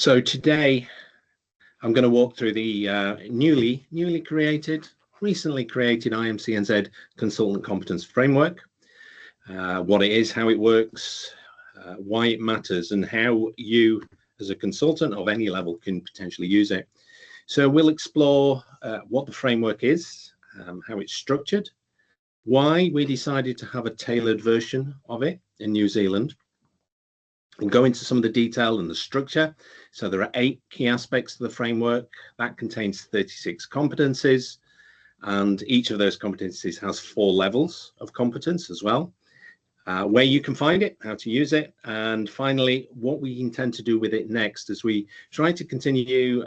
So today I'm going to walk through the recently created IMCNZ Consultant Competence Framework, what it is, how it works, why it matters, and how you as a consultant of any level can potentially use it. So we'll explore what the framework is, how it's structured, why we decided to have a tailored version of it in New Zealand, and go into some of the detail and the structure. So there are 8 key aspects to the framework. That contains 36 competencies, and each of those competencies has 4 levels of competence as well. Where you can find it, how to use it, and finally what we intend to do with it next as we try to continue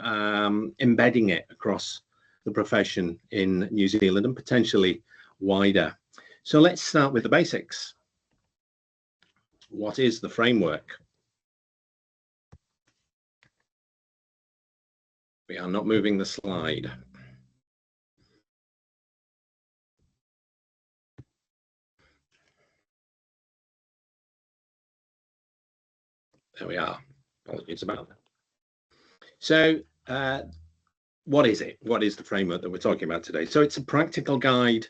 embedding it across the profession in New Zealand and potentially wider. So let's start with the basics. What is the framework? We are not moving the slide. There we are. Apologies about that. So what is it? What is the framework that we're talking about today? So it's a practical guide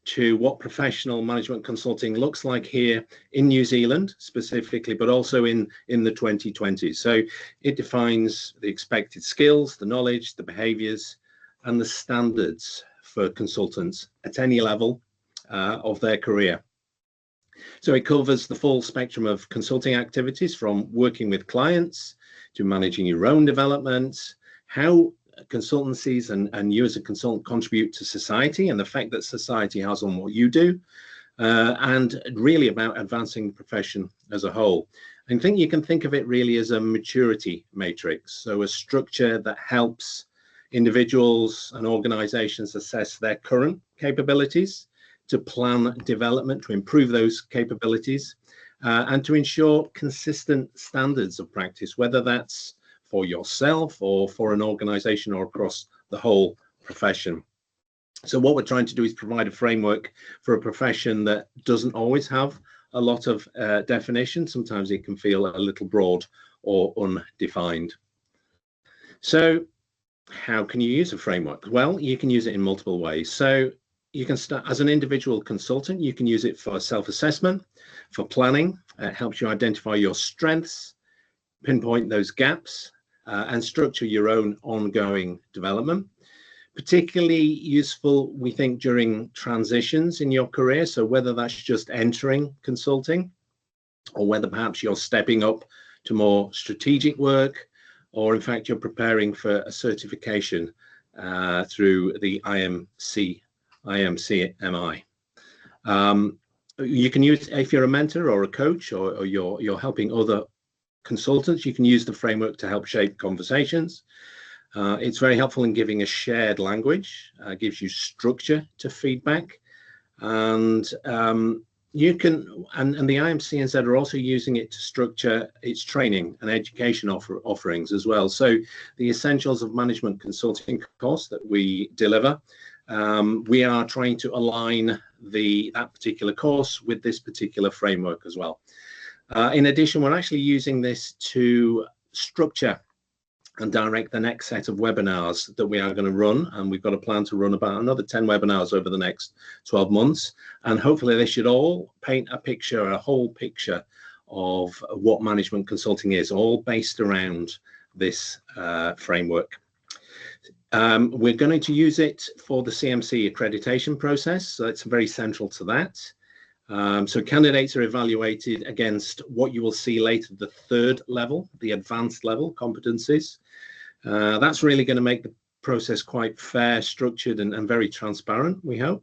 to what professional management consulting looks like here in New Zealand specifically, but also in the 2020s. So it defines the expected skills, the knowledge, the behaviors, and the standards for consultants at any level of their career. So it covers the full spectrum of consulting activities, from working with clients to managing your own development, how consultancies and you as a consultant contribute to society and the effect that society has on what you do, and really about advancing the profession as a whole. I think you can think of it really as a maturity matrix, so a structure that helps individuals and organizations assess their current capabilities, to plan development, to improve those capabilities, and to ensure consistent standards of practice, whether that's for yourself or for an organization or across the whole profession. So what we're trying to do is provide a framework for a profession that doesn't always have a lot of definition. Sometimes it can feel a little broad or undefined. So how can you use a framework? Well, you can use it in multiple ways. So you can start as an individual consultant. You can use it for self-assessment, for planning. It helps you identify your strengths, pinpoint those gaps, and structure your own ongoing development. Particularly useful, we think, during transitions in your career. So whether that's just entering consulting, or whether perhaps you're stepping up to more strategic work, or in fact you're preparing for a certification through the IMCNZ. You can use, if you're a mentor or a coach, or you're helping other consultants, you can use the framework to help shape conversations. It's very helpful in giving a shared language, gives you structure to feedback, and you can, and the IMCNZ are also using it to structure its training and education offerings as well. So the Essentials of Management Consulting course that we deliver, we are trying to align that particular course with this particular framework as well. In addition, we're actually using this to structure and direct the next set of webinars that we are going to run, and we've got a plan to run about another 10 webinars over the next 12 months, and hopefully they should all paint a whole picture of what management consulting is, all based around this framework. We're going to use it for the CMC accreditation process, so it's very central to that. So candidates are evaluated against what you will see later, the 3rd level, the advanced level competencies. That's really going to make the process quite fair, structured, and very transparent, we hope.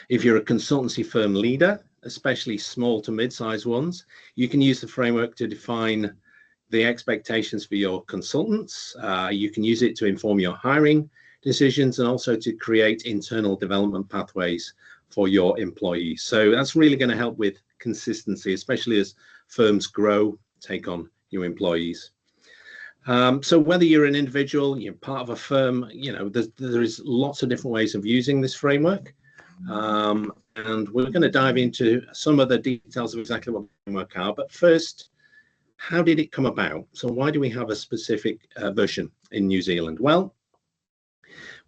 If you're a consultancy firm leader, especially small to mid-sized ones, you can use the framework to define the expectations for your consultants. You can use it to inform your hiring decisions and also to create internal development pathways for your employees. So that's really going to help with consistency, especially as firms grow, take on new employees. So whether you're an individual, you're part of a firm, there is lots of different ways of using this framework. And we're going to dive into some of the details of exactly what the framework are. But first, how did it come about? So why do we have a specific version in New Zealand? Well,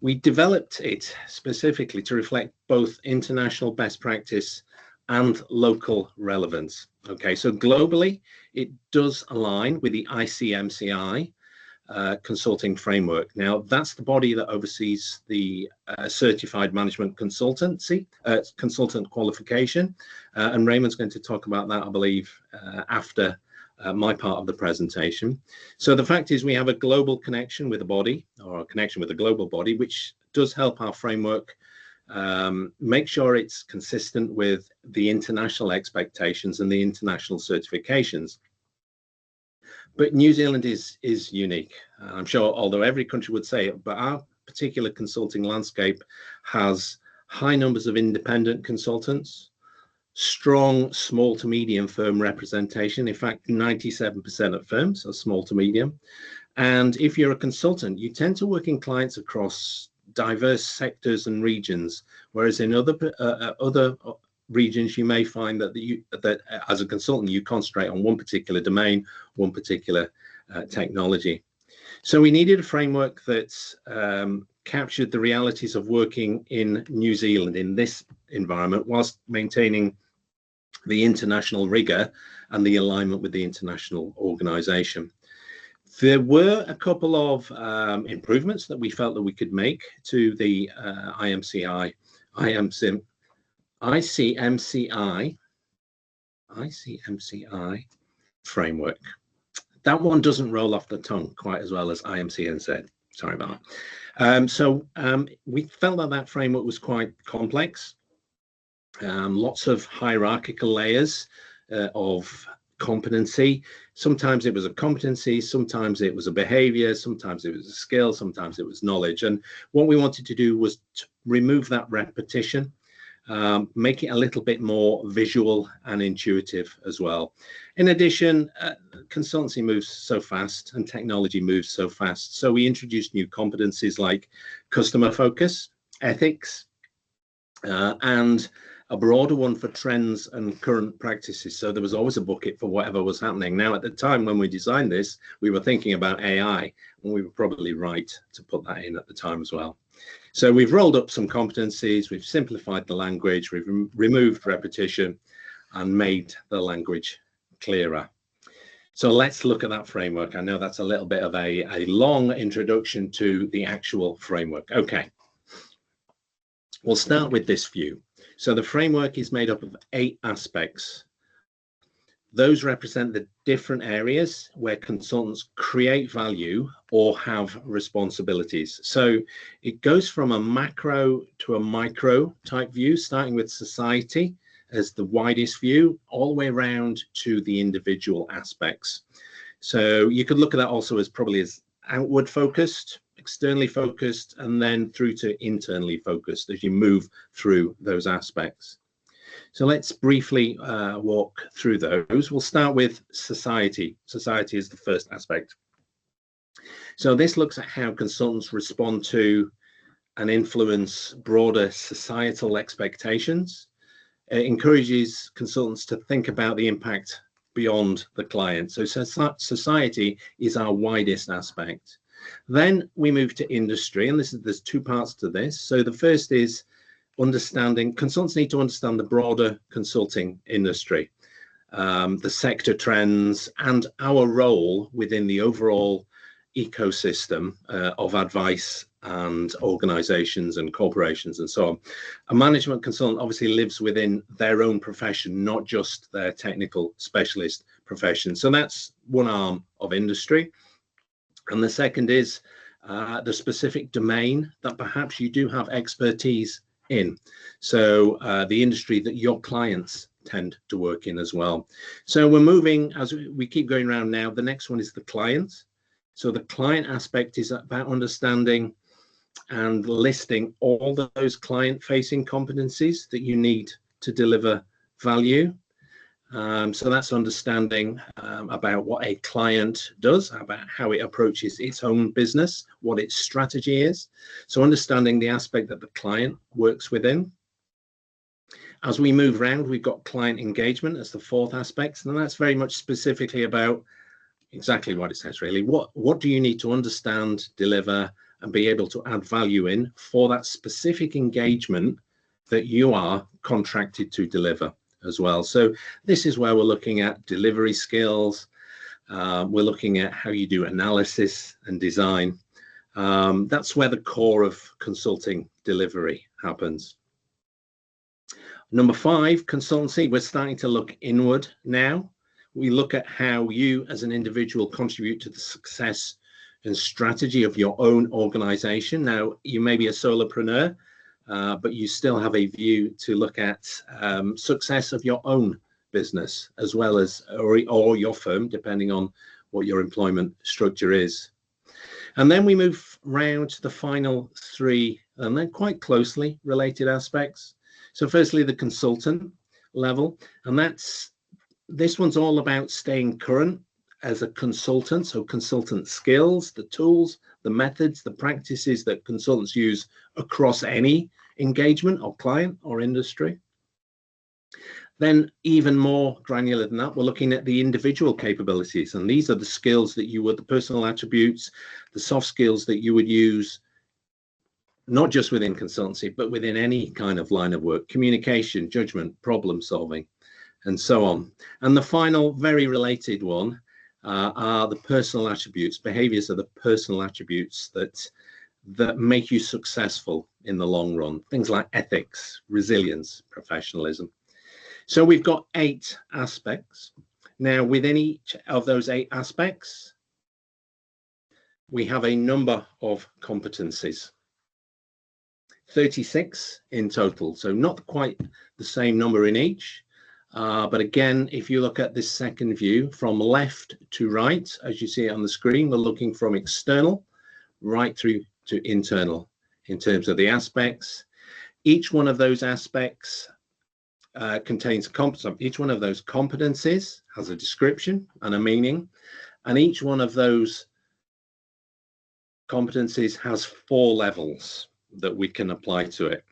we developed it specifically to reflect both international best practice and local relevance. Okay, so globally, it does align with the ICMCI consulting framework. Now, that's the body that oversees the certified management consultancy, consultant qualification. And Raymond's going to talk about that, I believe, after my part of the presentation. So the fact is we have a global connection with a body, or a connection with a global body, which does help our framework make sure it's consistent with the international expectations and the international certifications. But New Zealand is unique. I'm sure, although every country would say it, but our particular consulting landscape has high numbers of independent consultants, strong small to medium firm representation. In fact, 97% of firms are small to medium. And if you're a consultant, you tend to work in clients across diverse sectors and regions, whereas in other regions, you may find that as a consultant, you concentrate on one particular domain, one particular technology. So we needed a framework that captured the realities of working in New Zealand in this environment, whilst maintaining the international rigor and the alignment with the international organization. There were a couple of improvements that we felt that we could make to the ICMCI framework. That one doesn't roll off the tongue quite as well as IMCNZ. Sorry about that. We felt that framework was quite complex. Lots of hierarchical layers of competency. Sometimes it was a competency, sometimes it was a behavior, sometimes it was a skill, sometimes it was knowledge. And what we wanted to do was to remove that repetition, make it a little bit more visual and intuitive as well. In addition, consultancy moves so fast and technology moves so fast. So we introduced new competencies like customer focus, ethics, and a broader one for trends and current practices. So there was always a bucket for whatever was happening. Now, at the time when we designed this, we were thinking about AI, and we were probably right to put that in at the time as well. So we've rolled up some competencies, we've simplified the language, we've removed repetition and made the language clearer. So let's look at that framework. I know that's a little bit of a long introduction to the actual framework. Okay, we'll start with this view. So the framework is made up of 8 aspects. Those represent the different areas where consultants create value or have responsibilities. So it goes from a macro to a micro type view, starting with society as the widest view, all the way around to the individual aspects. So you could look at that also as probably as outward focused, externally focused, and then through to internally focused as you move through those aspects. So let's briefly walk through those. We'll start with society. Society is the first aspect. So this looks at how consultants respond to and influence broader societal expectations. It encourages consultants to think about the impact beyond the client. So society is our widest aspect. Then we move to industry, and there's 2 parts to this. So the first is understanding, consultants need to understand the broader consulting industry, the sector trends, and our role within the overall ecosystem of advice and organizations and corporations and so on. A management consultant obviously lives within their own profession, not just their technical specialist profession. So that's one arm of industry. And the second is the specific domain that perhaps you do have expertise in. So the industry that your clients tend to work in as well. So we're moving, as we keep going around now, the next one is the client. So the client aspect is about understanding and listing all those client-facing competencies that you need to deliver value. So that's understanding about what a client does, about how it approaches its own business, what its strategy is. So understanding the aspect that the client works within. As we move around, we've got client engagement as the 4th aspect, and that's very much specifically about exactly what it says, really. What do you need to understand, deliver, and be able to add value in for that specific engagement that you are contracted to deliver as well? So this is where we're looking at delivery skills. We're looking at how you do analysis and design. That's where the core of consulting delivery happens. Number 5, consultancy. We're starting to look inward now. We look at how you as an individual contribute to the success and strategy of your own organization. Now, you may be a solopreneur, but you still have a view to look at success of your own business as well as, or your firm, depending on what your employment structure is. And then we move round to the final 3, and then quite closely related aspects. So firstly, the consultant level, and this one's all about staying current as a consultant. So consultant skills, the tools, the methods, the practices that consultants use across any engagement or client or industry. Then even more granular than that, we're looking at the individual capabilities, and these are the skills that you would, the personal attributes, the soft skills that you would use, not just within consultancy, but within any kind of line of work: communication, judgment, problem solving, and so on. And the final, very related one are the personal attributes. Behaviors are the personal attributes that make you successful in the long run. Things like ethics, resilience, professionalism. So we've got 8 aspects. Now, within each of those 8 aspects, we have a number of competencies. 36 in total, so not quite the same number in each. But again, if you look at this second view from left to right, as you see it on the screen, we're looking from external right through to internal in terms of the aspects. Each one of those aspects contains competence. Each one of those competencies has a description and a meaning, and each one of those competencies has 4 levels that we can apply to it.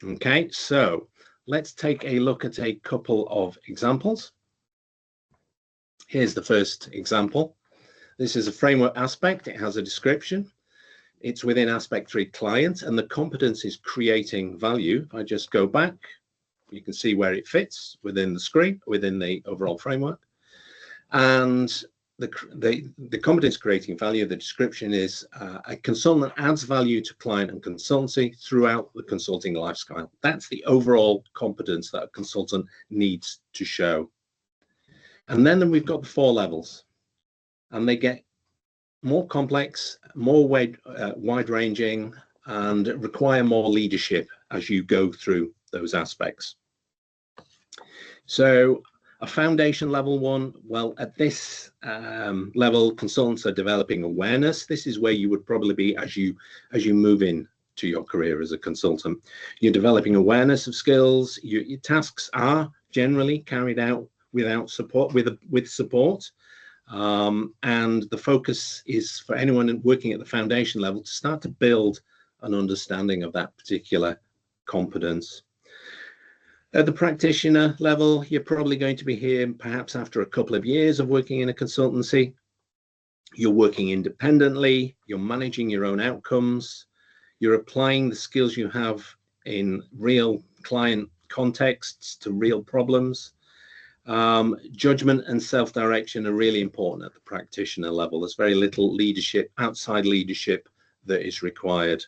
Okay, so let's take a look at a couple of examples. Here's the first example. This is a framework aspect. It has a description. It's within aspect 3, client, and the competence is creating value. If I just go back, you can see where it fits within the screen, within the overall framework. And the competence creating value, the description is a consultant adds value to client and consultancy throughout the consulting lifestyle. That's the overall competence that a consultant needs to show. And then we've got the 4 levels, and they get more complex, more wide-ranging, and require more leadership as you go through those aspects. So a foundation level 1, well, at this level, consultants are developing awareness. This is where you would probably be as you move in to your career as a consultant. You're developing awareness of skills. Your tasks are generally carried out without support, with support. And the focus is for anyone working at the foundation level to start to build an understanding of that particular competence. At the practitioner level, you're probably going to be here perhaps after a couple of years of working in a consultancy. You're working independently, you're managing your own outcomes, you're applying the skills you have in real client contexts to real problems. Judgment and self-direction are really important at the practitioner level. There's very little leadership, outside leadership, that is required.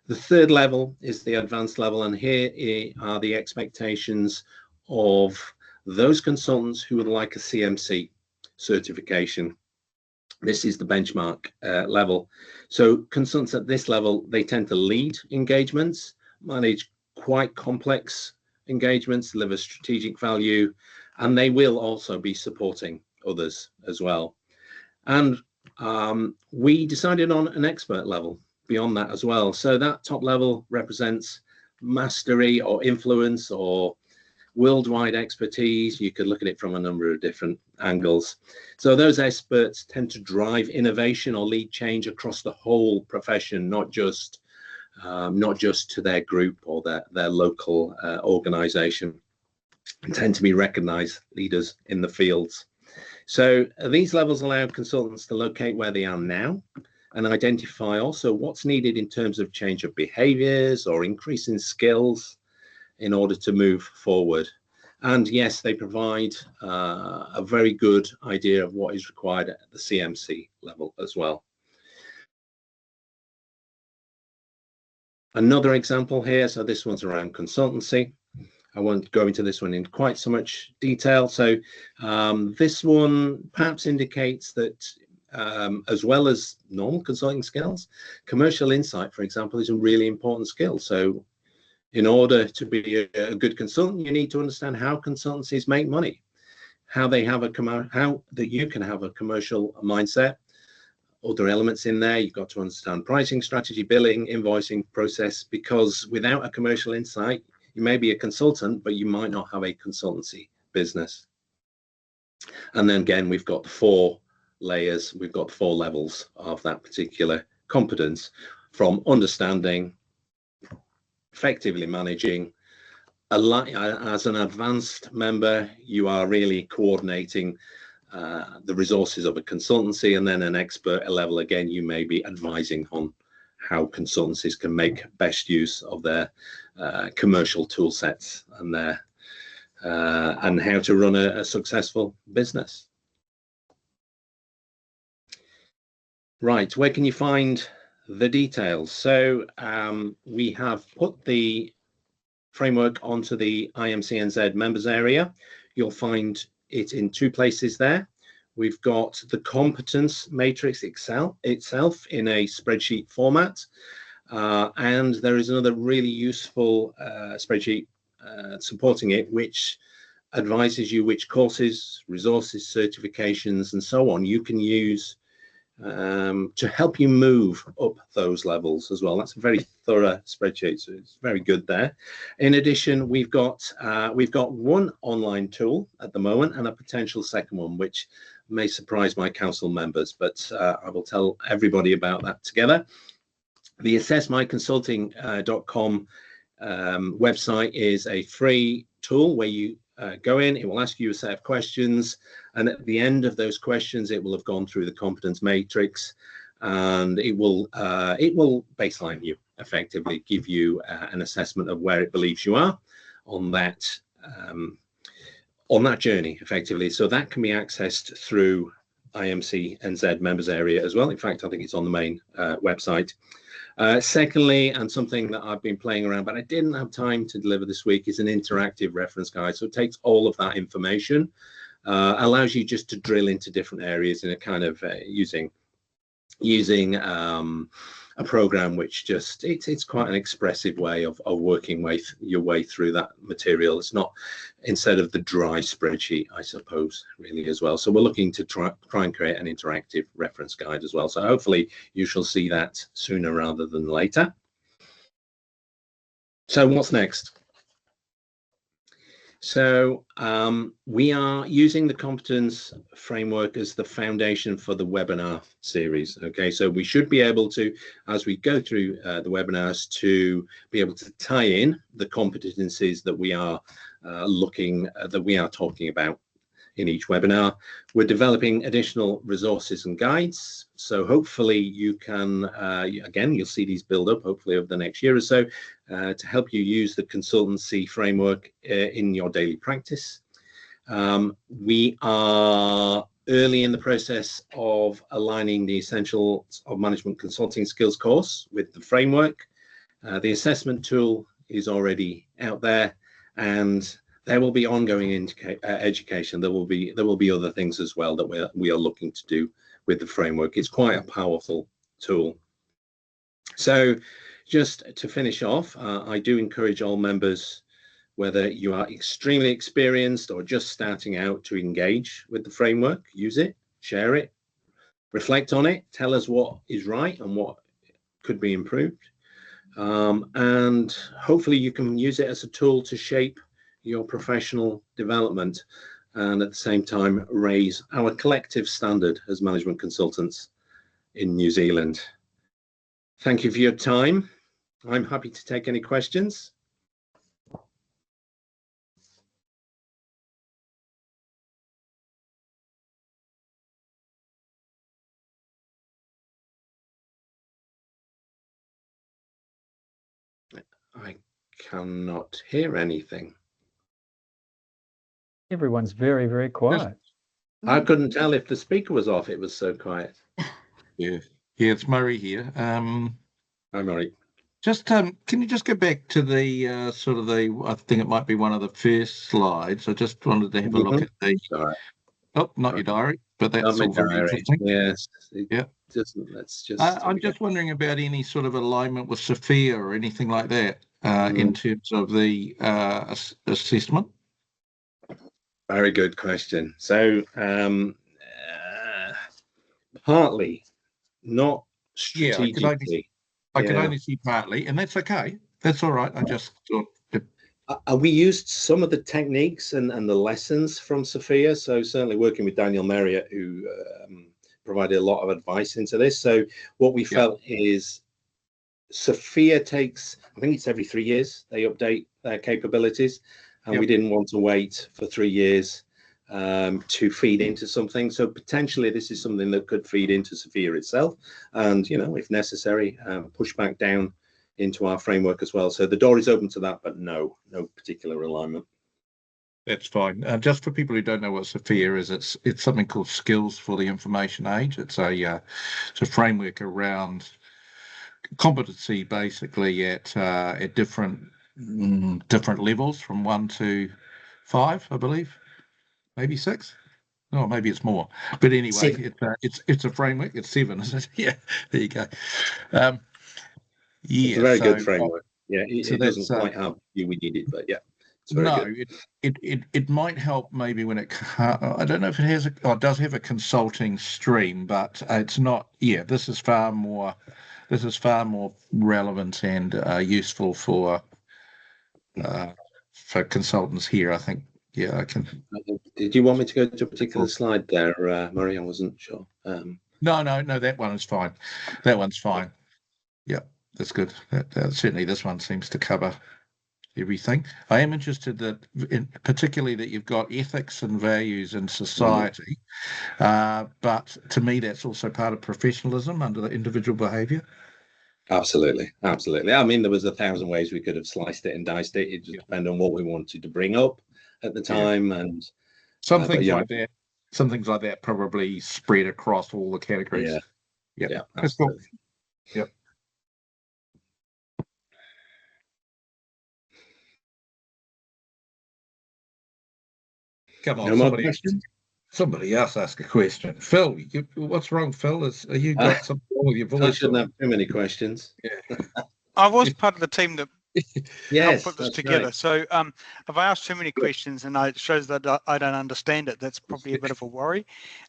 The third level is the advanced level, and here are the expectations of those consultants who would like a CMC certification. This is the benchmark level. So consultants at this level, they tend to lead engagements, manage quite complex engagements, deliver strategic value, and they will also be supporting others as well. And we decided on an expert level beyond that as well. So that top level represents mastery or influence or worldwide expertise. You could look at it from a number of different angles. So those experts tend to drive innovation or lead change across the whole profession, not just to their group or their local organization, and tend to be recognized leaders in the fields. So these levels allow consultants to locate where they are now and identify also what's needed in terms of change of behaviors or increase in skills in order to move forward. And yes, they provide a very good idea of what is required at the CMC level as well. Another example here, so this one's around consultancy. I won't go into this one in quite so much detail. So this one perhaps indicates that as well as normal consulting skills, commercial insight, for example, is a really important skill. So in order to be a good consultant, you need to understand how consultancies make money, how they have how that you can have a commercial mindset. Other elements in there, you've got to understand pricing strategy, billing, invoicing process, because without a commercial insight, you may be a consultant, but you might not have a consultancy business. And then again, we've got the 4 layers, we've got 4 levels of that particular competence, from understanding, effectively managing. As an advanced member, you are really coordinating the resources of a consultancy, and then an expert level, again, you may be advising on how consultancies can make best use of their commercial tool sets and and how to run a successful business. Right, where can you find the details? So we have put the framework onto the IMCNZ members area. You'll find it in 2 places there. We've got the competence matrix itself in a spreadsheet format. And there is another really useful spreadsheet supporting it, which advises you which courses, resources, certifications, and so on you can use to help you move up those levels as well. That's a very thorough spreadsheet, so it's very good there. In addition, we've got one online tool at the moment and a potential second one, which may surprise my council members, but I will tell everybody about that together. The assessmyconsulting.com website is a free tool where you go in, it will ask you a set of questions, and at the end of those questions it will have gone through the competence matrix, and it will baseline you, effectively give you an assessment of where it believes you are on that journey, effectively. So that can be accessed through IMCNZ members area as well. In fact, I think it's on the main website. Secondly, and something that I've been playing around but I didn't have time to deliver this week, is an interactive reference guide. So it takes all of that information, allows you just to drill into different areas in a kind of using a program which just it's quite an expressive way of working your way through that material. It's not, instead of the dry spreadsheet, I suppose, really, as well. So we're looking to try and create an interactive reference guide as well. So hopefully you shall see that sooner rather than later. So what's next? So we are using the competence framework as the foundation for the webinar series. Okay, so we should be able to, as we go through the webinars, to be able to tie in the competencies that we are talking about in each webinar. We're developing additional resources and guides, so hopefully you can again, you'll see these build up hopefully over the next year or so to help you use the consultancy framework in your daily practice. We are early in the process of aligning the Essentials of Management Consulting Skills course with the framework. The assessment tool is already out there, and there will be ongoing education. There will be other things as well that we are looking to do with the framework. It's quite a powerful tool. So just to finish off, I do encourage all members, whether you are extremely experienced or just starting out, to engage with the framework, use it, share it, reflect on it, tell us what is right and what could be improved. And hopefully you can use it as a tool to shape your professional development, and at the same time raise our collective standard as management consultants in New Zealand. Thank you for your time. I'm happy to take any questions. I cannot hear anything. Everyone's very, very quiet. I couldn't tell if the speaker was off. It was so quiet. Yeah, it's Murray here. I'm Murray. Just can you just go back to the I think it might be one of the first slides. I just wanted to have a look at the. Sorry. Oh, not your diary, but that's all very interesting. Yes. Yeah. Let's just. I'm just wondering about any sort of alignment with Sophia or anything like that in terms of the assessment. Very good question. So partly, not strategically. I could only see partly, and that's okay. That's all right. I just thought. We used some of the techniques and the lessons from Sophia. So certainly working with Daniel Marriott, who provided a lot of advice into this. So what we felt is Sophia takes, I think it's every 3 years, they update their capabilities. And we didn't want to wait for 3 years to feed into something. So potentially this is something that could feed into Sophia itself. And, if necessary, push back down into our framework as well. So the door is open to that, but no particular alignment. That's fine. Just for people who don't know what Sophia is, it's something called Skills for the Information Age. It's a framework around competency, basically at different levels, from 1 to 5, I believe, maybe 6. Oh, maybe it's more. But anyway, it's a framework. It's 7, isn't it? Yeah, there you go. It's a very good framework. It doesn't quite have you we needed, but yeah. Good. It might help maybe when I don't know if it has it does have a consulting stream, but it's not. Yeah, this is far more relevant and useful for consultants here. I think. Yeah, I can. Did you want me to go to a particular slide there, Murray? I wasn't sure. No, that one is fine. That one's fine. Yeah, that's good. Certainly, this one seems to cover everything. I am interested particularly that you've got ethics and values in society, but to me that's also part of professionalism under the individual behaviour. Absolutely. I mean, there was 1,000 ways we could have sliced it and diced it. It just depended on what we wanted to bring up at the time, and some things like that. Some things like that probably spread across all the categories. Yeah, absolutely. Yep. Come on, no more questions? Somebody else ask a question. Phil, what's wrong, Phil? Are you got something wrong with your voice? I shouldn't have too many questions. Yeah. I was part of the team that helped put this together. Right. So if I ask too many questions and it shows that I don't understand it, that's probably a bit of a worry.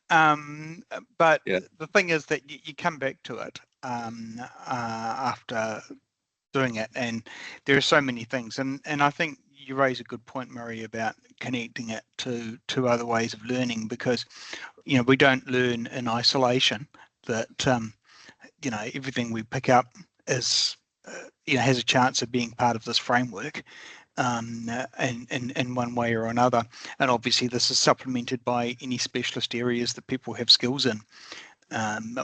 But the thing is that you come back to it after doing it, and there are so many things. And I think you raise a good point, Murray, about connecting it to other ways of learning, because we don't learn in isolation. That everything we pick up is has a chance of being part of this framework in one way or another. And obviously this is supplemented by any specialist areas that people have skills in.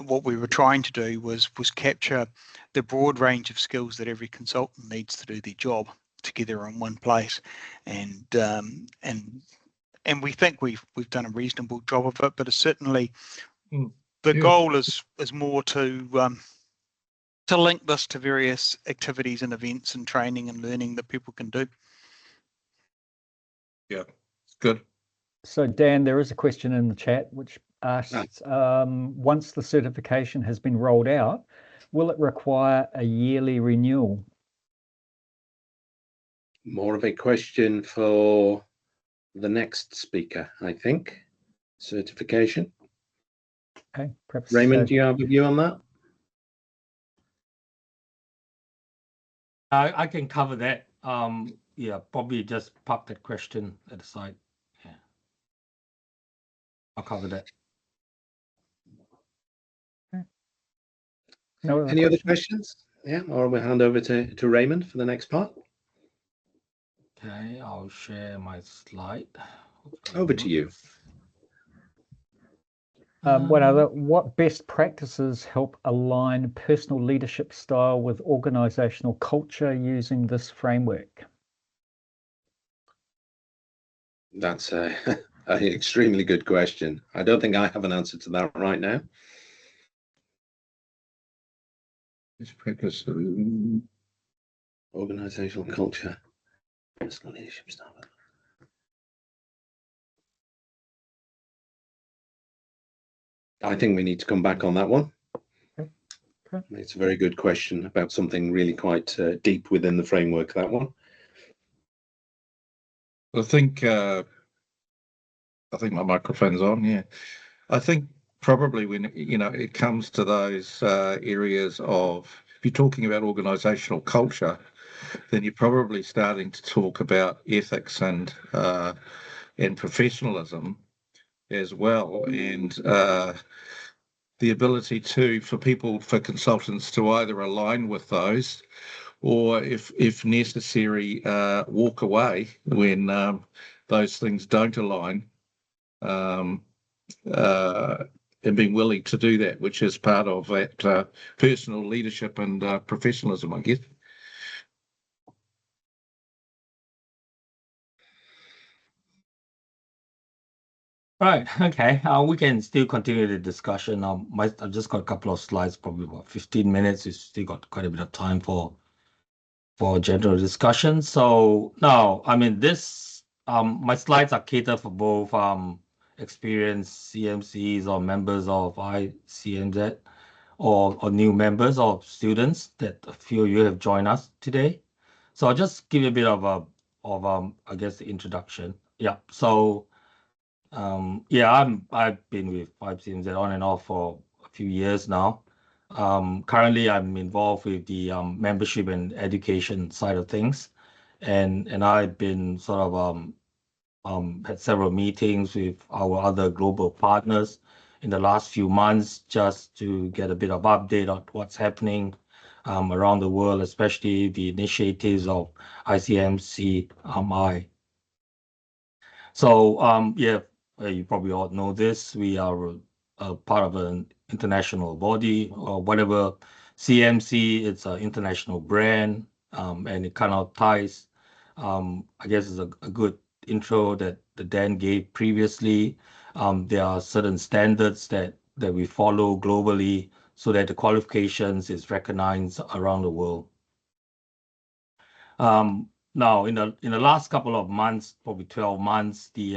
What we were trying to do was capture the broad range of skills that every consultant needs to do their job together in one place, and we think we've done a reasonable job of it, but it's certainly the goal is more to link this to various activities and events and training and learning that people can do. Yeah, good. So Dan, there is a question in the chat which asks, once the certification has been rolled out, will it require a yearly renewal? More of a question for the next speaker, I think. Certification. Okay, perhaps Raymond, do you have a view on that? I can cover that. Probably just park that question at the side. Yeah, I'll cover that. Okay. Any other questions? Yeah, or we'll hand over to Raymond for the next part. Okay, I'll share my slide. Over to you. What best practices help align personal leadership style with organizational culture using this framework? That's an extremely good question. I don't think I have an answer to that right now. Best practice. Organizational culture, personal leadership style. I think we need to come back on that one. Okay. It's a very good question about something really quite deep within the framework, that one. I think my microphone's on. Yeah, I think probably when it comes to those areas of, if you're talking about organisational culture, then you're probably starting to talk about ethics and professionalism as well, and the ability for consultants to either align with those, or if necessary, walk away when those things don't align, and being willing to do that, which is part of that personal leadership and professionalism, I guess. Right. Okay. We can still continue the discussion. I've just got a couple of slides, probably about 15 minutes. We've still got quite a bit of time for general discussion. So now, I mean, my slides are catered for both experienced CMCs or members of IMCNZ, or new members or students that a few of you have joined us today. So I'll just give you a bit of I guess the introduction. Yeah. So I've been with IMCNZ on and off for a few years now. Currently, I'm involved with the membership and education side of things, and I've been sort of had several meetings with our other global partners in the last few months just to get a bit of update on what's happening around the world, especially the initiatives of ICMCI. So you probably all know this. We are a part of an international body, or whatever. CMC, it's an international brand, and it kind of ties. I guess it's a good intro that Dan gave previously. There are certain standards that we follow globally so that the qualifications is recognized around the world. Now, in the last couple of months, probably 12 months, the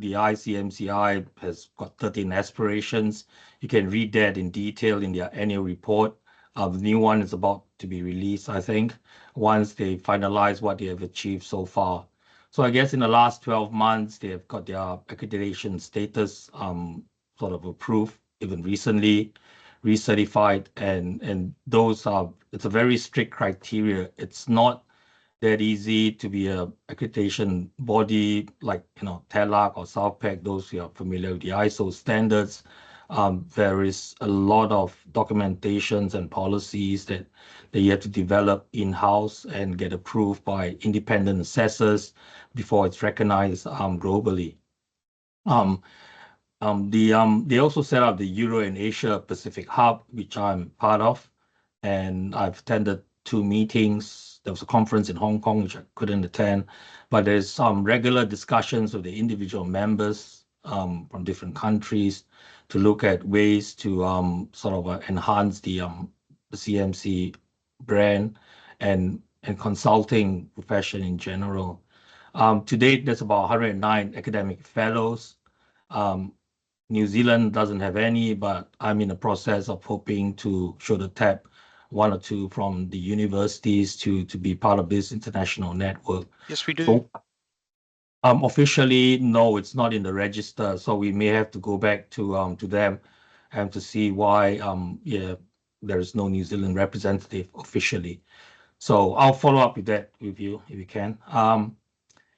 ICMCI has got 13 aspirations. You can read that in detail in their annual report. The new one is about to be released, I think, once they finalize what they have achieved so far. So I guess in the last 12 months, they have got their accreditation status sort of approved, even recently, recertified, and those it's a very strict criteria. It's not that easy to be a accreditation body like TELAC or SouthPAC. Those who are familiar with the ISO standards, there is a lot of documentations and policies that you have to develop in-house and get approved by independent assessors before it's recognized globally. They also set up the Euro and Asia Pacific Hub, which I'm part of, and I've attended 2 meetings. There was a conference in Hong Kong, which I couldn't attend, but there's some regular discussions with the individual members from different countries to look at ways to sort of enhance the CMC brand and consulting profession in general. To date, there's about 109 academic fellows. New Zealand doesn't have any, but I'm in the process of hoping to shoulder tap 1 or 2 from the universities to be part of this international network. Yes, we do. So, officially, no, it's not in the register, so we may have to go back to them and to see why there is no New Zealand representative officially. So I'll follow up with that with you if you can.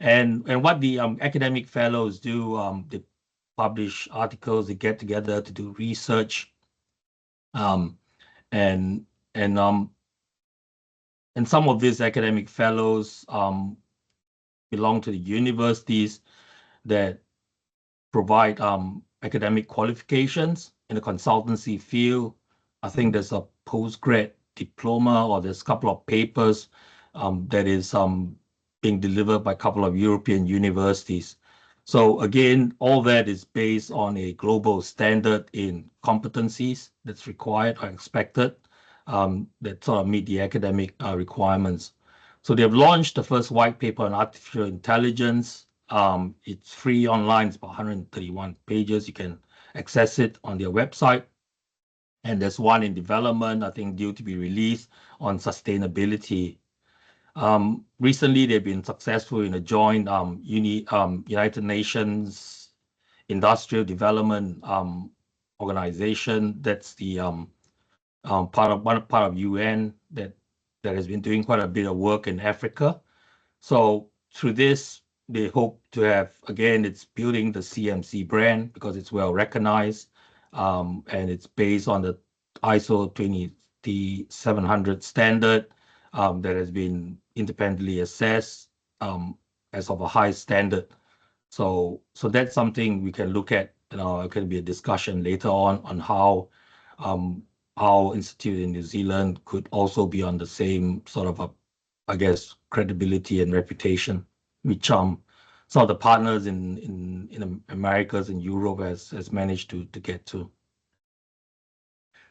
And what the academic fellows do, they publish articles, they get together to do research, and some of these academic fellows belong to the universities that provide academic qualifications in the consultancy field. I think there's a postgrad diploma, or there's a couple of papers that is being delivered by a couple of European universities. So again, all that is based on a global standard in competencies that's required or expected that sort of meet the academic requirements. So they've launched the first white paper on artificial intelligence. It's free online. It's about 131 pages. You can access it on their website. And there's one in development, I think, due to be released on sustainability. Recently, they've been successful in a joint United Nations Industrial Development Organization. That's the part of UN that has been doing quite a bit of work in Africa. So through this, they hope to have, again, it's building the CMC brand because it's well recognized, and it's based on the ISO 20700 standard that has been independently assessed as of a high standard. So that's something we can look at. It can be a discussion later on how our institute in New Zealand could also be on the same sort of I guess, credibility and reputation, which some of the partners in Americas and Europe has managed to get to.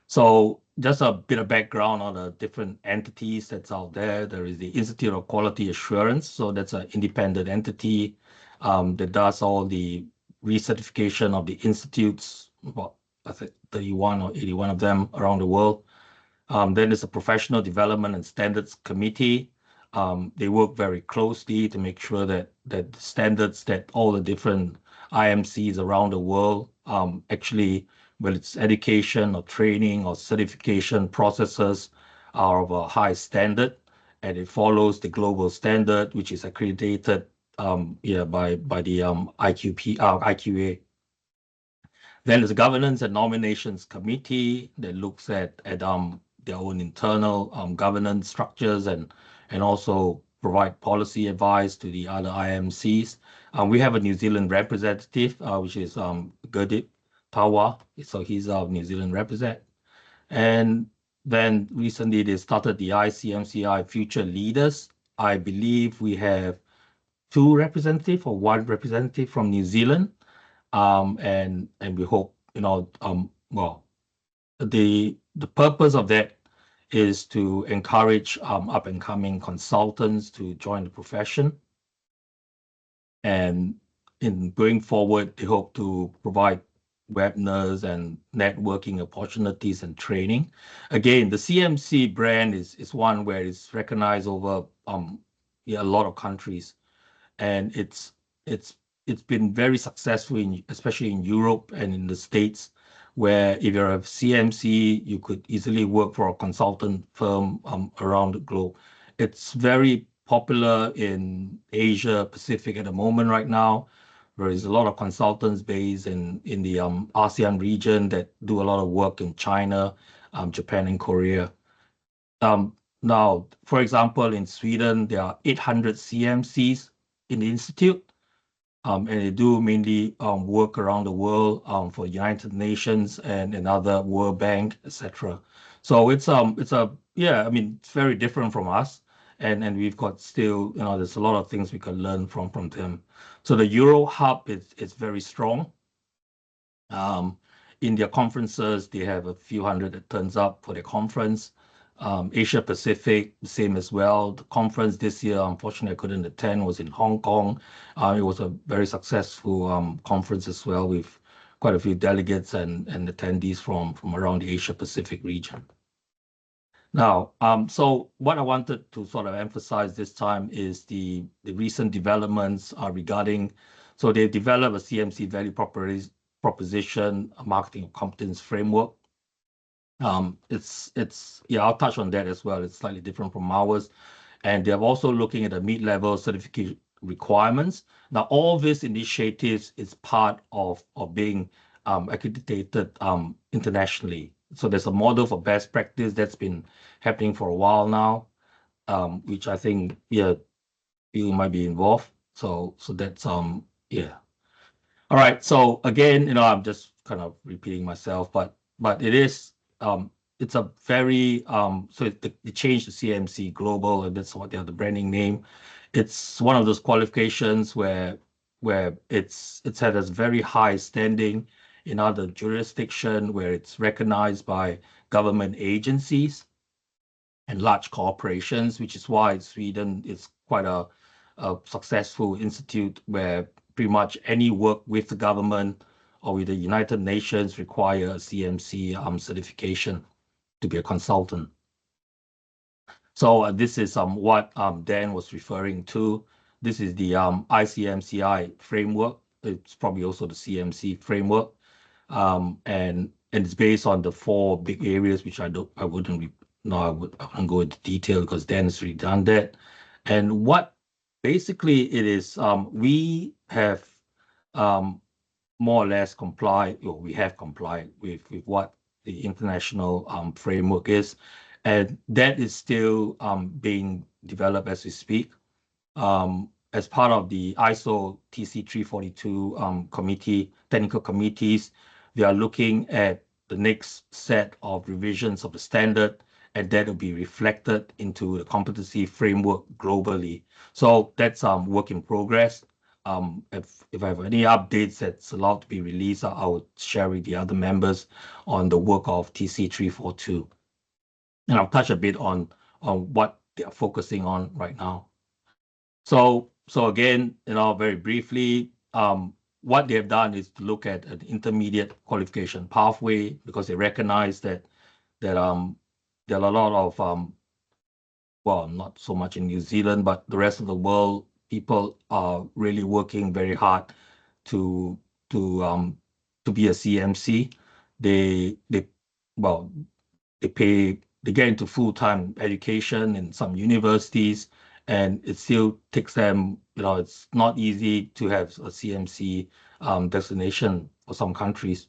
So just a bit of background on the different entities that's out there. There is the Institute of Quality Assurance. So that's an independent entity that does all the recertification of the institutes, about I think 31 or 81 of them around the world. Then there's a Professional Development and Standards Committee. They work very closely to make sure that the standards that all the different IMCs around the world actually, whether it's education or training or certification processes, are of a high standard, and it follows the global standard, which is accredited by the IQA. Then there's a Governance and Nominations Committee that looks at their own internal governance structures and also provide policy advice to the other IMCs. We have a New Zealand representative, which is Gurdip Tawa. So he's our New Zealand representative. And then recently they started the ICMCI Future Leaders. I believe we have 2 representatives or 1 representative from New Zealand. And we hope, well, the purpose of that is to encourage up and coming consultants to join the profession. And in going forward, they hope to provide webinars and networking opportunities and training. Again, the CMC brand is one where it's recognized over a lot of countries, and it's been very successful especially in Europe and in the States, where if you're a CMC, you could easily work for a consultant firm around the globe. It's very popular in Asia Pacific at the moment right now. There is a lot of consultants based in the ASEAN region that do a lot of work in China, Japan, and Korea. Now, for example, in Sweden, there are 800 CMCs in the institute. And they do mainly work around the world for United Nations and other World Bank, etc. So it's it's very different from us, and we've got still there's a lot of things we can learn from them. So the Euro Hub is very strong. In their conferences, they have a few hundred that turns up for their conference. Asia Pacific, the same as well. The conference this year, unfortunately, I couldn't attend, was in Hong Kong. It was a very successful conference as well, with quite a few delegates and attendees from around the Asia Pacific region. Now, so what I wanted to sort of emphasize this time is the recent developments regarding, so they've developed a CMC value proposition, a marketing competence framework. I'll touch on that as well. It's slightly different from ours. And they're also looking at the mid-level certification requirements. Now, all these initiatives is part of being accredited internationally. So there's a model for best practice that's been happening for a while now, which I think, you might be involved. So that's, All right. So again, I'm just kind of repeating myself, but it is it's a very so it changed the CMC Global, and that's what they have the branding name. It's one of those qualifications where it's had a very high standing in other jurisdiction, where it's recognized by government agencies and large corporations, which is why Sweden is quite a successful institute where pretty much any work with the government or with the United Nations require a CMC certification to be a consultant. So this is what Dan was referring to. This is the ICMCI framework. It's probably also the CMC framework, and it's based on the 4 big areas, which I wouldn't go into detail because Dan has already done that. And what basically it is, we have more or less complied, or we have complied with what the international framework is, and that is still being developed as we speak. As part of the ISO TC 342 committee, technical committees, they are looking at the next set of revisions of the standard, and that will be reflected into the competency framework globally. So that's work in progress. If I have any updates that's allowed to be released, I will share with the other members on the work of TC 342. And I'll touch a bit on what they are focusing on right now. So again, very briefly, what they have done is to look at an intermediate qualification pathway, because they recognize that there are a lot of well, not so much in New Zealand, but the rest of the world, people are really working very hard to be a CMC. They get into full-time education in some universities, and it still takes them, it's not easy to have a CMC designation for some countries.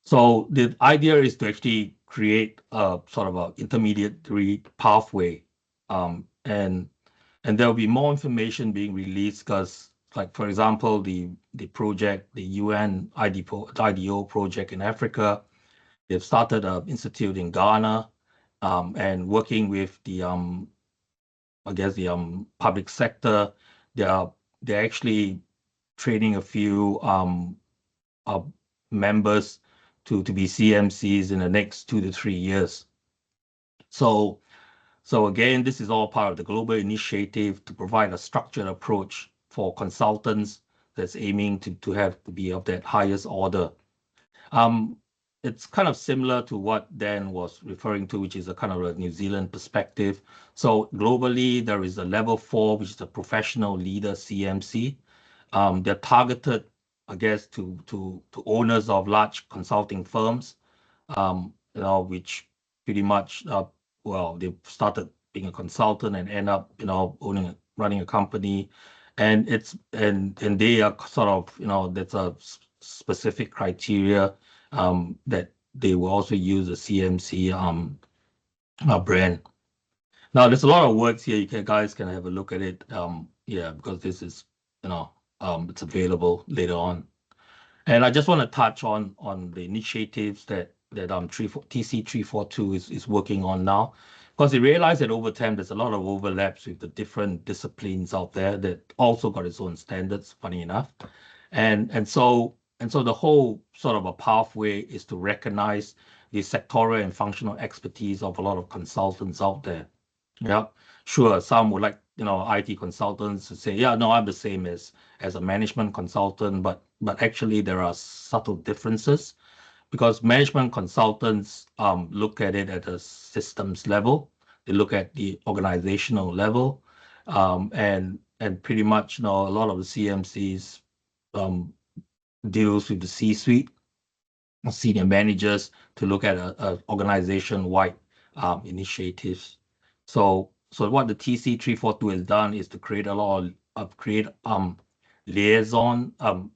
So the idea is to actually create a sort of an intermediary pathway, and there will be more information being released, because, like, for example, the project, the UN IDO project in Africa, they've started an institute in Ghana, and working with the I guess the public sector. They're actually training a few members to be CMCs in the next 2 to 3 years. So again, this is all part of the global initiative to provide a structured approach for consultants that's aiming to be of that highest order. It's kind of similar to what Dan was referring to, which is a kind of a New Zealand perspective. So globally, there is a level 4, which is a professional leader CMC. They're targeted, I guess, to owners of large consulting firms, which pretty much, they've started being a consultant and end up, running a company, and they are sort of, that's a specific criteria that they will also use a CMC brand. Now, there's a lot of words here. You guys can have a look at it. Because this is, it's available later on. And I just want to touch on the initiatives that TC 342 is working on now, because they realize that over time there's a lot of overlaps with the different disciplines out there that also got its own standards, funny enough. And so the whole sort of a pathway is to recognize the sectoral and functional expertise of a lot of consultants out there. Yeah, sure. Some would like, IT consultants to say, yeah, no, I'm the same as a management consultant, but actually there are subtle differences, because management consultants look at it at a systems level. They look at the organizational level, and pretty much, a lot of the CMCs deals with the C-suite, senior managers, to look at a organization-wide initiatives. So what the TC 342 has done is to create a lot of liaison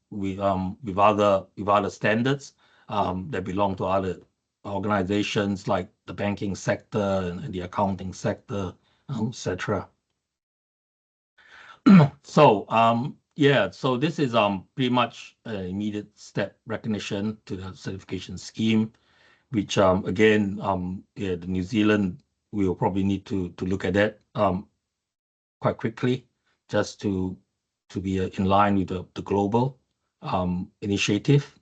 with other standards that belong to other organizations, like the banking sector and the accounting sector, etc. So Yeah, so this is pretty much an immediate step recognition to the certification scheme, which again yeah, the New Zealand will probably need to look at that quite quickly, just to be in line with the global initiative.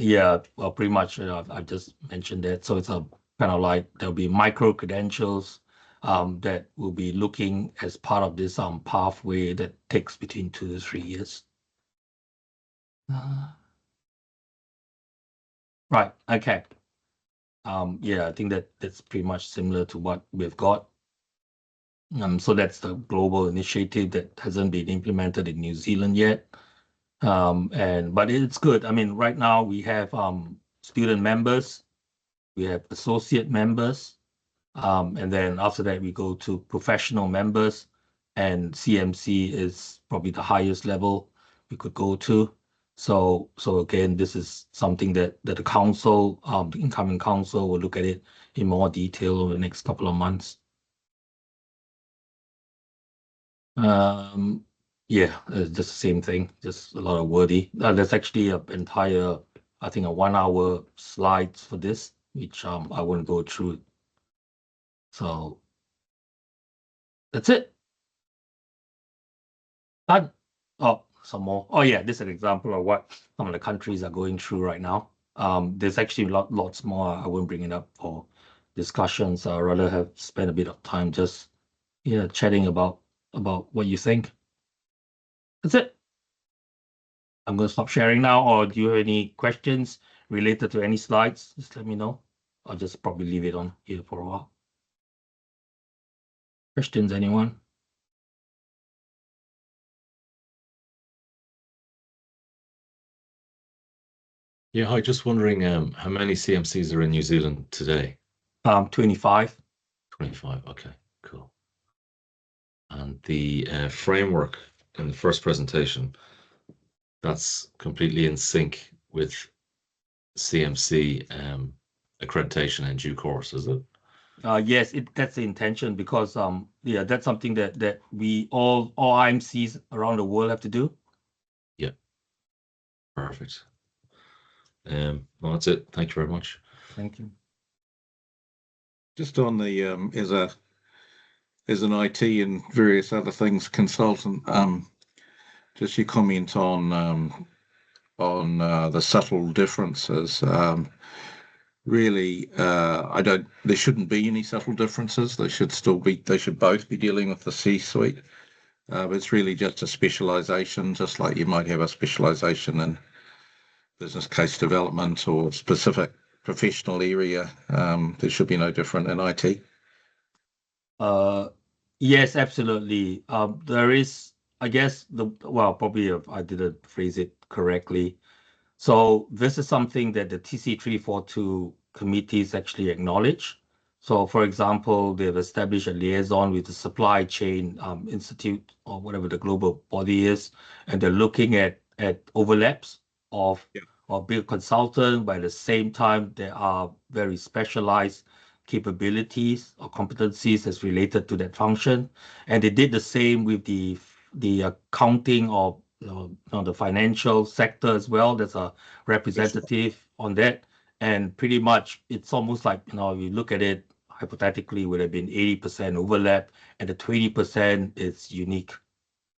Yeah, well, pretty much I've just mentioned that. So it's a kind of like there'll be micro credentials that will be looking as part of this pathway that takes between 2 to 3 years. Right. Okay. Yeah, I think that's pretty much similar to what we've got. So that's the global initiative that hasn't been implemented in New Zealand yet. But it's good. I mean, right now we have student members, we have associate members, and then after that we go to professional members, and CMC is probably the highest level we could go to. So again, this is something that the council, the incoming council, will look at it in more detail over the next couple of months. Yeah, it's just the same thing, just a lot of wordy. There's actually an entire, I think, a 1 hour slides for this, which I won't go through. So that's it. Done. Oh, some more. Oh yeah, this is an example of what some of the countries are going through right now. There's actually lots more. I won't bring it up for discussions. I'd rather have spent a bit of time just chatting about what you think. That's it. I'm going to stop sharing now, or do you have any questions related to any slides? Just let me know. I'll just probably leave it on here for a while. Questions, anyone? Yeah, hi, just wondering how many CMCs are in New Zealand today? 25. 25, okay, cool. And the framework in the first presentation, that's completely in sync with CMC accreditation in due course, is it? Yes, that's the intention, because yeah, that's something that we all IMCs around the world have to do. Yeah, perfect. Well, that's it. Thank you very much. Thank you. Just on the as an IT and various other things consultant, just your comment on the subtle differences. Really, there shouldn't be any subtle differences. They should both be dealing with the C-suite. But it's really just a specialization, just like you might have a specialization in business case development or specific professional area. There should be no different in IT. Yes, absolutely. There is, I guess, probably I didn't phrase it correctly. So this is something that the TC342 committees actually acknowledge. So, for example, they've established a liaison with the Supply Chain Institute, or whatever the global body is, and they're looking at overlaps of being a consultant, but at the same time, there are very specialized capabilities or competencies as related to that function. And they did the same with the accounting or the financial sector as well. There's a representative on that, and pretty much it's almost like, you look at it hypothetically, would have been 80% overlap, and the 20% is unique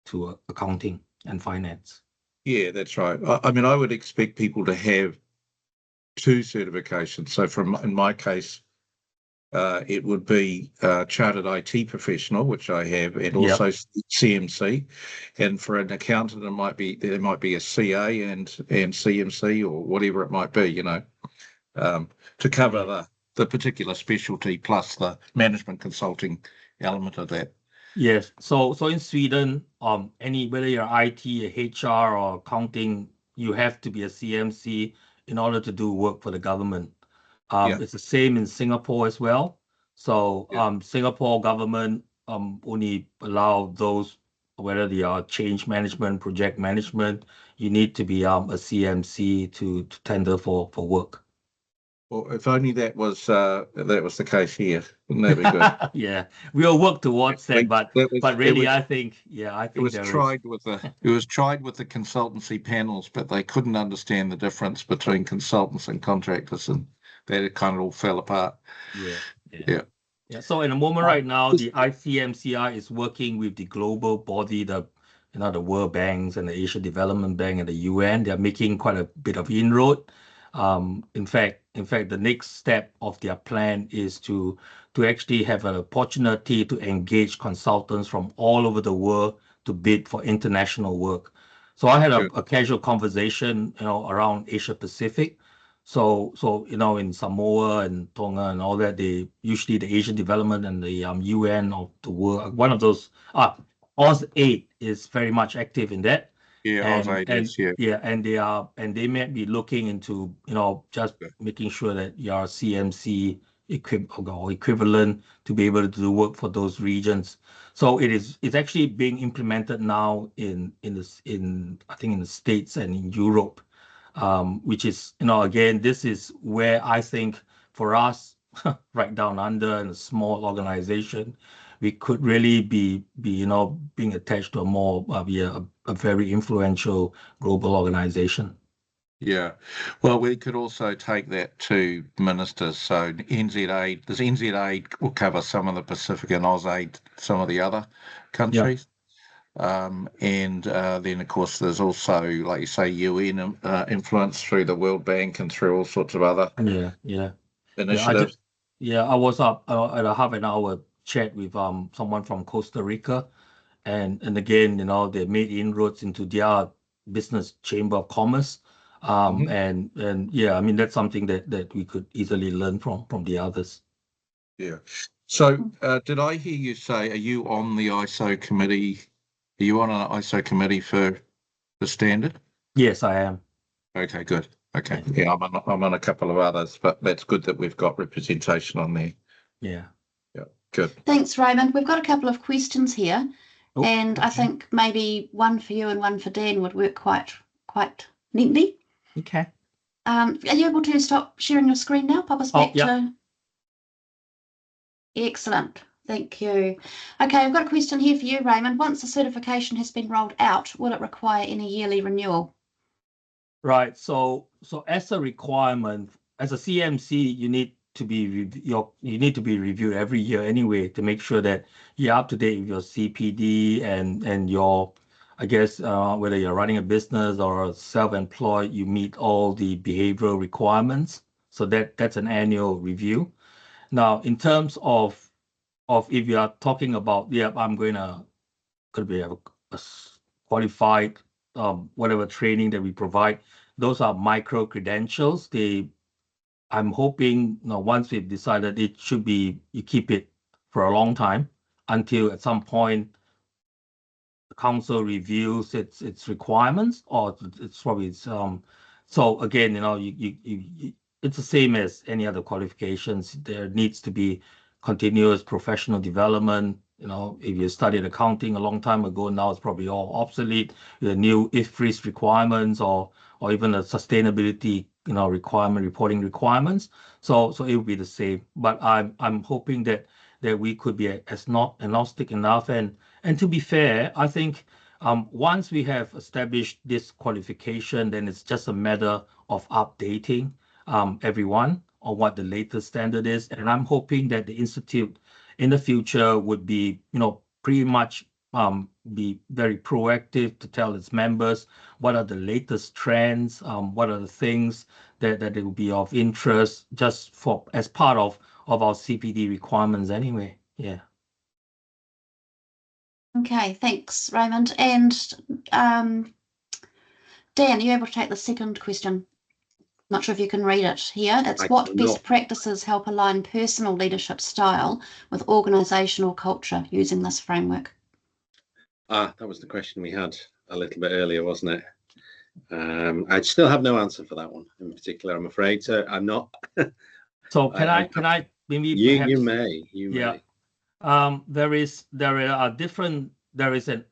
to accounting and finance. Yeah, that's right. I mean, I would expect people to have 2 certifications. So in my case, it would be Chartered IT Professional, which I have, and also CMC. And for an accountant, there might be a CA and CMC, or whatever it might be, to cover the particular specialty plus the management consulting element of that. Yes. So in Sweden, whether you're IT, HR, or accounting, you have to be a CMC in order to do work for the government. It's the same in Singapore as well. So Singapore government only allow those, whether they are change management, project management, you need to be a CMC to tender for work. Well, if only that was the case here, wouldn't that be good? Yeah, we'll work towards that, but really, I think it was tried with the consultancy panels, but they couldn't understand the difference between consultants and contractors, and that it kind of all fell apart. Yeah. So in the moment right now, the ICMCI is working with the global body, the World Banks and the Asia Development Bank and the UN. They're making quite a bit of inroad. In fact, the next step of their plan is to actually have an opportunity to engage consultants from all over the world to bid for international work. So I had a casual conversation, around Asia Pacific. So in Samoa and Tonga and all that, they usually the Asian Development and the UN of the world, one of those, AUS8 is very much active in that. Yeah, AUS8 is, yeah, and they may be looking into, just making sure that your CMC equivalent to be able to do work for those regions. So it's actually being implemented now in I think in the States and in Europe, which is, again, this is where I think for us, right down under in a small organization, we could really be being attached to a very influential global organization. Yeah, well, we could also take that to ministers. So NZ8 will cover some of the Pacific, and AUS8 some of the other countries. And then, of course, there's also, like you say, UN influence through the World Bank and through all sorts of other initiatives. I was up at a half an hour chat with someone from Costa Rica, and again, they made inroads into their business chamber of commerce, and I mean that's something that we could easily learn from the others. Yeah. So, did I hear you say, are you on the ISO committee? Are you on an ISO committee for the standard? Yes, I am. Okay, good. Okay, yeah, I'm on a couple of others, but that's good that we've got representation on there. Yeah. Yeah, good. Thanks, Raymond. We've got a couple of questions here, and I think maybe one for you and one for Dan would work quite neatly. Okay. Are you able to stop sharing your screen now? Pop us back to. Excellent. Thank you. Okay, I've got a question here for you, Raymond. Once the certification has been rolled out, will it require any yearly renewal? Right. So as a requirement, as a CMC, you need to be reviewed every year anyway to make sure that you're up to date with your CPD and your, I guess, whether you're running a business or self-employed, you meet all the behavioral requirements. So that's an annual review. Now, in terms of if you are talking about, I'm could be a qualified whatever training that we provide. Those are micro credentials. I'm hoping once we've decided it should be, you keep it for a long time until at some point the council reviews its requirements, or it's probably so again, it's the same as any other qualifications. There needs to be continuous professional development. If you studied accounting a long time ago, now it's probably all obsolete. The new IFRS requirements or even the sustainability, reporting requirements. So it will be the same. But I'm hoping that we could be as not agnostic enough. And to be fair, I think once we have established this qualification, then it's just a matter of updating everyone on what the latest standard is. And I'm hoping that the Institute in the future would be, pretty much be very proactive to tell its members what are the latest trends, what are the things that it will be of interest, just as part of our CPD requirements anyway. Yeah. Okay, thanks, Raymond. And Dan, are you able to take the second question? Not sure if you can read it here. It's what best practices help align personal leadership style with organizational culture using this framework? That was the question we had a little bit earlier, wasn't it? I still have no answer for that one in particular, I'm afraid. So I'm not. So can I maybe you may. There is the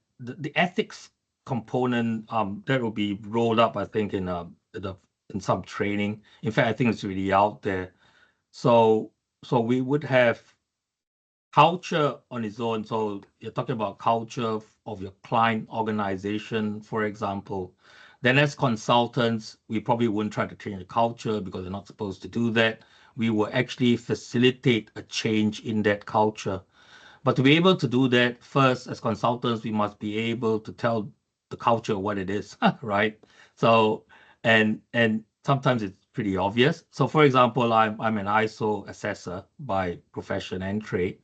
ethics component that will be rolled up, I think, in the in some training. In fact, I think it's really out there. So we would have culture on its own. So you're talking about culture of your client organization, for example. Then as consultants, we probably wouldn't try to change the culture because we're not supposed to do that. We will actually facilitate a change in that culture. But to be able to do that, first, as consultants, we must be able to tell the culture what it is, right? So, and sometimes it's pretty obvious. So, for example, I'm an ISO assessor by profession and trade.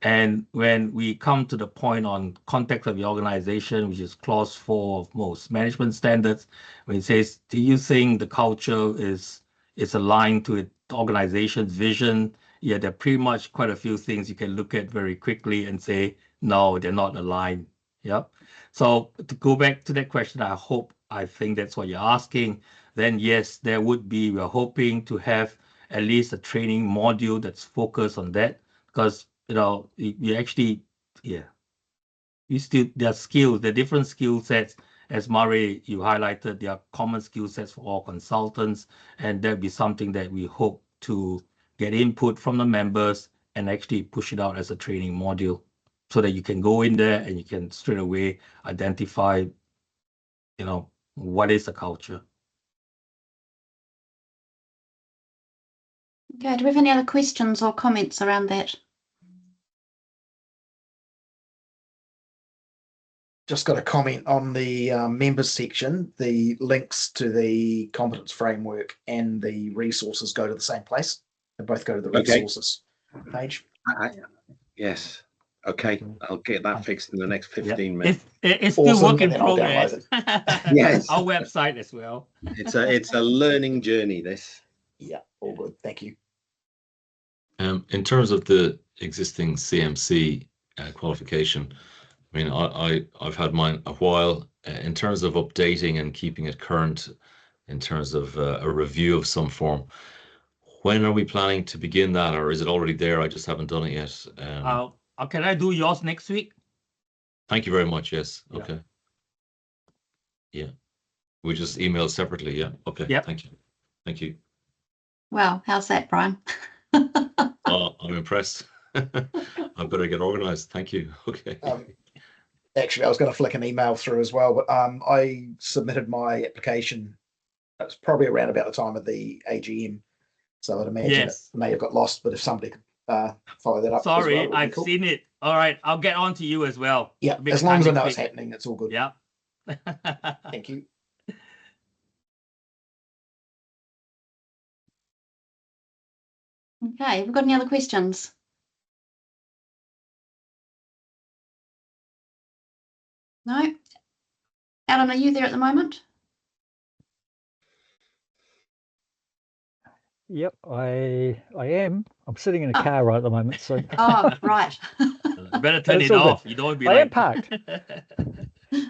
And when we come to the point on context of the organization, which is clause 4 of most management standards, when it says, do you think the culture is aligned to the organization's vision? Yeah, there are pretty much quite a few things you can look at very quickly and say, no, they're not aligned. Yep. So to go back to that question, I think that's what you're asking. Then yes, there would be, we're hoping to have at least a training module that's focused on that, because you actually, there are skills, there are different skill sets. As Murray, you highlighted, there are common skill sets for all consultants, and that'd be something that we hope to get input from the members and actually push it out as a training module so that you can go in there and you can straight away identify, what is the culture. Okay, do we have any other questions or comments around that? Just got a comment on the members section. The links to the competence framework and the resources go to the same place. They both go to the resources page. Yes. Okay. I'll get that fixed in the next 15 minutes. It's still work in progress. Yes. Our website as well. It's a learning journey, this. Yeah, all good. Thank you. In terms of the existing CMC qualification, I mean, I've had mine a while. In terms of updating and keeping it current, in terms of a review of some form, when are we planning to begin that, or is it already there? I just haven't done it yet. Can I do yours next week? Thank you very much. Yes. Yeah. Okay. Yeah. We just email separately. Yeah. Okay. Yep. Thank you. Thank you. Wow, how's that, Brian? I'm impressed. I've got to get organized. Thank you. Okay. Actually, I was going to flick an email through as well, but I submitted my application. It was probably around about the time of the AGM, so I'd imagine it may have got lost. But if somebody could follow that up. Sorry, as well, I've seen it. All right, I'll get on to you as well. Yeah, as long as I know it's happening, it's all good. Yeah. Thank you. Okay, have we got any other questions? No? Alan, are you there at the moment? Yep, I am. I'm sitting in a car right at the moment, so. Oh, right. You better turn it off. You don't want to be I am parked.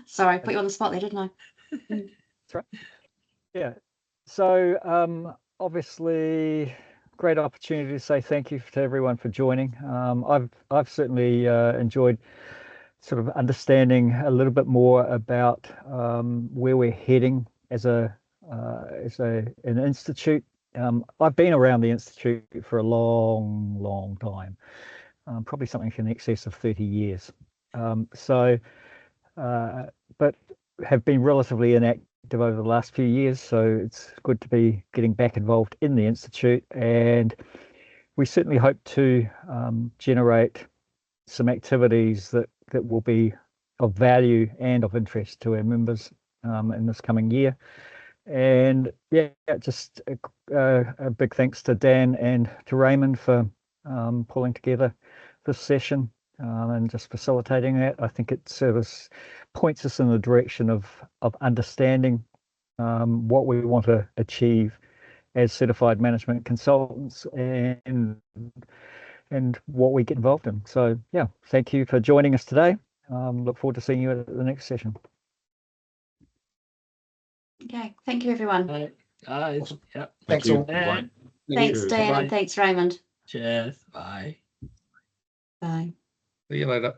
Sorry, put you on the spot there, didn't I? That's right. Yeah. So obviously, great opportunity to say thank you to everyone for joining. I've certainly enjoyed sort of understanding a little bit more about where we're heading as an institute. I've been around the institute for a long time, probably something in excess of 30 years. But have been relatively inactive over the last few years, so it's good to be getting back involved in the institute, and we certainly hope to generate some activities that will be of value and of interest to our members in this coming year. And yeah, just a big thanks to Dan and to Raymond for pulling together this session and just facilitating that. I think it sort of points us in the direction of understanding what we want to achieve as certified management consultants and what we get involved in. So yeah, thank you for joining us today. Look forward to seeing you at the next session. Okay, thank you, everyone. Awesome. Yeah. Thanks all. Bye. Thanks, Dan, and thanks, Raymond. Cheers. Bye. Bye. See you later.